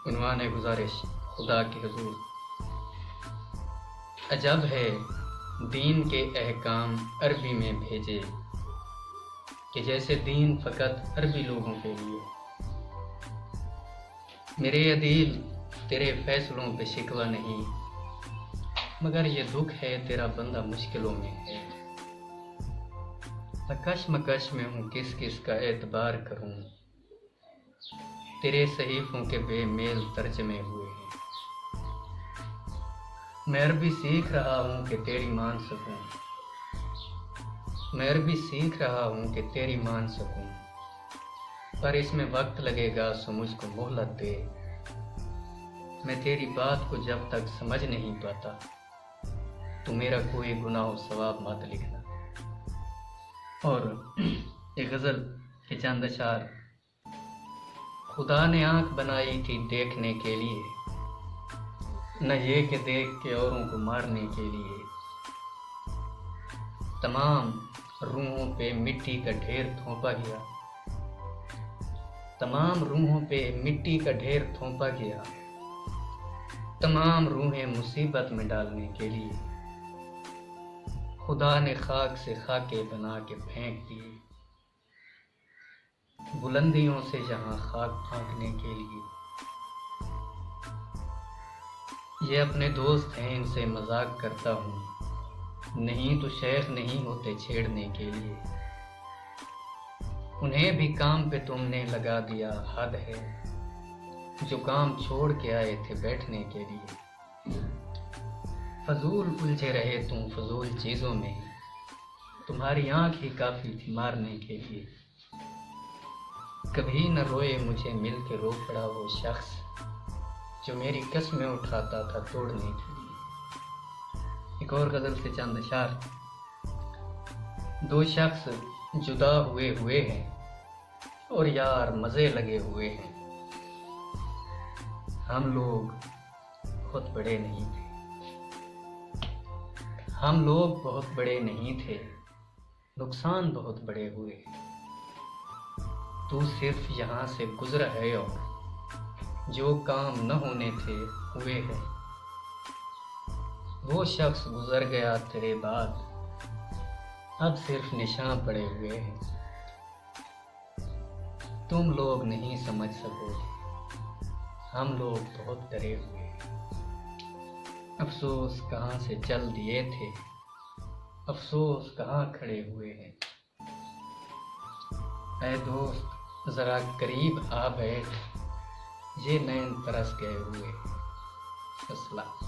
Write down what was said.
عنوان گزارش خدا کے حضور۔ عجب ہے دین کے احکام عربی میں بھیجے کہ جیسے دین فقط عربی لوگوں کے لیے۔ میرے عدیل تیرے فیصلوں پہ شکوہ نہیں، مگر یہ دکھ ہے تیرا بندہ مشکلوں میں ہے۔ کش مکش میں ہوں کس کس کا اعتبار کروں، تیرے صحیفوں کے بے میل ترجمے ہوئے ہیں۔ میں عربی سیکھ رہا ہوں کہ تیری مان سکوں، میں عربی سیکھ رہا ہوں کہ تیری مان سکوں، پر اس میں وقت لگے گا سو مجھ کو مہلت دے۔ میں تیری بات کو جب تک سمجھ نہیں پاتا تو میرا کوئی گناہ و ثواب مت لکھنا۔ اور ایک غزل کے چند اشعار۔ خدا نے آنکھ بنائی تھی دیکھنے کے لیے، نہ یہ کہ دیکھ کے اوروں کو مارنے کے لیے۔ تمام روحوں پہ مٹی کا ڈھیر تھونپا گیا، تمام روحوں پہ مٹی کا ڈھیر تھونپا گیا، تمام روحیں مصیبت میں ڈالنے کے لیے۔ خدا نے خاک سے خاکے بنا کے پھینک دیے، بلندیوں سے جہاں خاک پھینکنے کے لیے۔ یہ اپنے دوست ہیں ان سے مذاق کرتا ہوں، نہیں تو شیخ نہیں ہوتے چھیڑنے کے لیے۔ انہیں بھی کام پہ تم نے لگا دیا، حد ہے جو کام چھوڑ کے آئے تھے بیٹھنے کے لیے۔ فضول الجھے رہے تم فضول چیزوں میں، تمہاری آنکھ ہی کافی تھی مارنے کے لیے۔ کبھی نہ روئے مجھے مل کے رو پڑا وہ شخص جو میری قسمیں اٹھاتا تھا توڑنے کے لیے۔ ایک اور غزل سے چند اشعار۔ دو شخص جدا ہوئے ہیں اور یار مزے لگے ہوئے ہیں۔ ہم لوگ بہت بڑے نہیں تھے، ہم لوگ بہت بڑے نہیں تھے، نقصان بہت بڑے ہوئے۔ تو صرف یہاں سے گزرا ہے اور جو کام نہ ہونے تھے ہوئے ہیں۔ وہ شخص گزر گیا تیرے بعد، اب صرف نشان پڑے ہوئے ہیں۔ تم لوگ نہیں سمجھ سکو گے، ہم لوگ بہت ڈرے ہوئے ہیں۔ افسوس کہاں سے چل دیے تھے، افسوس کہاں کھڑے ہوئے ہیں۔ اے دوست ذرا قریب آ بیٹھ، یہ نین ترس گئے ہوئے ہیں۔